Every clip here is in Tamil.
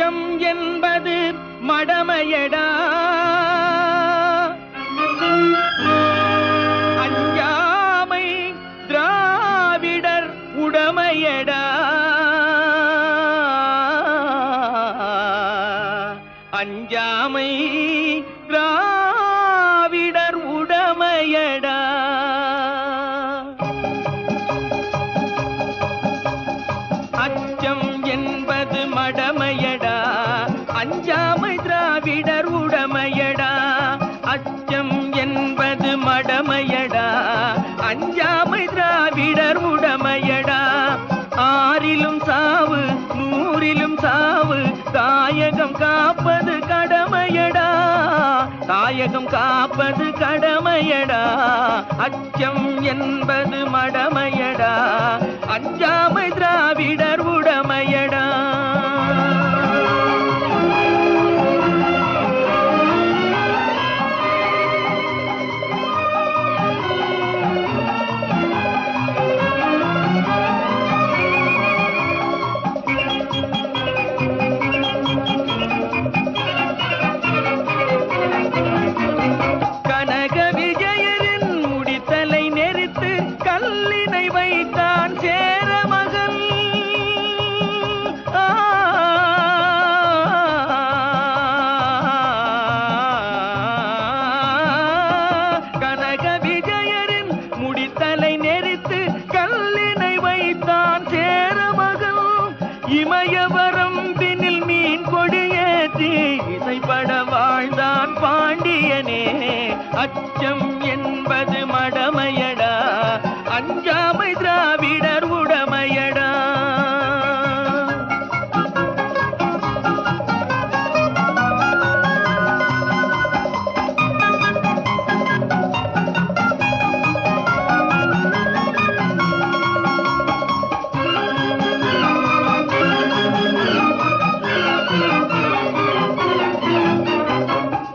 அச்சம் என்பது மடமையடா, அஞ்சாமை திராவிடர் உடமையடா, அஞ்சாமை திராவிடர் உடமையடா. அச்சம் என்பது மடமையடா, அஞ்சாமை திராவிடர் உடமையடா. அச்சம் என்பது மடமையடா, அஞ்சாமை திராவிடர் உடமையடா. ஆறிலும் சாவு நூறிலும் சாவு, தாயகம் காப்பது கடமையடா, தாயகம் காப்பது கடமையடா. அச்சம் என்பது மடமையடா, அஞ்சாமை திராவிடர் உடமையடா. வைத்தான் சேரமகன், கனக விஜயரின் முடித்தலை நெறித்து கல்லினை வைத்தான் சேரமகன். இமயவரம் பின்னில் மீன் கொடியேற்றி இசைப்பட வாழ்ந்தான் பாண்டியனே. அச்சம் என்பது மடமையடா, அஞ்சாமை திராவிடர் உடமையடா.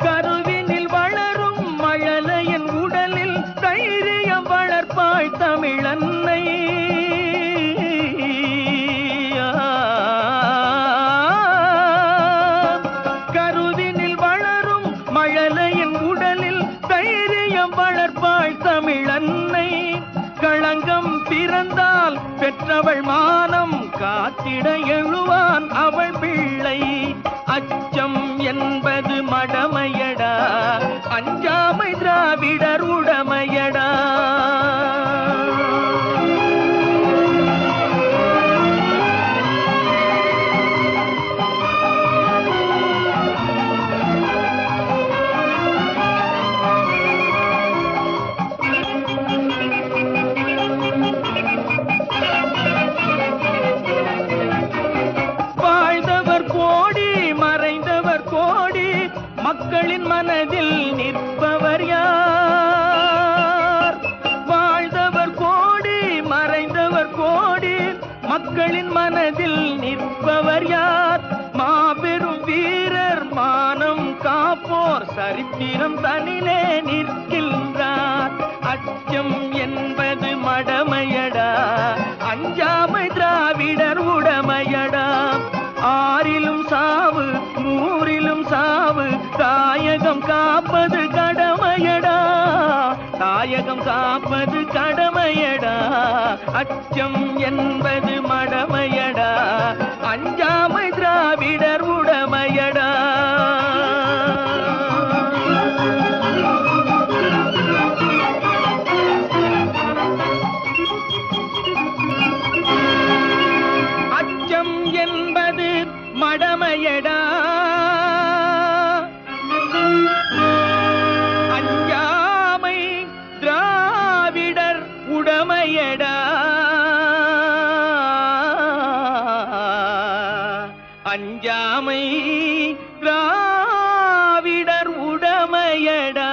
கருவினில் வளரும் மழலையின் உடலில் தைரியம் வளர்ப்பாள் தமிழன்னை. கருவினில் வளரும் மழலையின் உடலில் தைரியம் வளர்ப்பாள் தமிழன்னை. களங்கம் பிறந்தால் பெற்றவள் மானம் காத்திட எழுவான் அவள் பிள்ளை. அச்சம் என்பது மடமையடா, அஞ்சாமை திராவிடர் உடமையடா. மக்களின் மனதில் நிற்பவர் யார்? வாழ்ந்தவர் கோடி மறைந்தவர் கோடி, மக்களின் மனதில் நிற்பவர் யார்? மாபெரும் வீரர் மானம் காப்போர் சரித்திரம் தனிலே நிற்கின்றார். அச்சம் என்பது மடமையடா, அஞ்சாமை திராவிடர் உடமையடா. ஆறிலும் சாவு நூறிலும் சாவு, தாயகம் காப்பது கடமையடா, தாயகம் காப்பது கடமையடா. அச்சம் என்பது மடமையடா, அஞ்சாமை திராவிடர் உடமையடா. அச்சம் என்பது மடமையடா, அஞ்சாமை திராவிடர் உடமையடா. அஞ்சாமை திராவிடர் உடமையடா.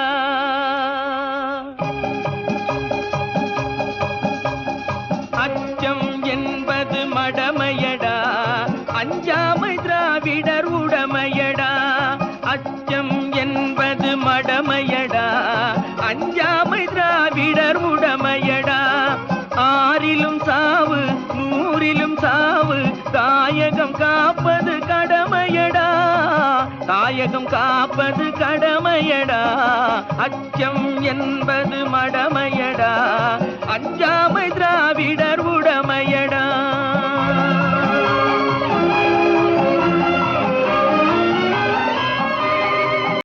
அச்சம் என்பது மடமையடா, அஞ்சாமை திராவிடர் உடமையடா. அச்சம் என்பது மடமையடா, அஞ்சாமை திராவிடர் உடமையடா. ஆறிலும் சாவு நூறிலும் சாவு, தாயகம் காப்பது கடமையடா, தாயகம் காப்பது கடமையடா. அச்சம் என்பது மடமையடா. அஞ்சாமை திராவிடர்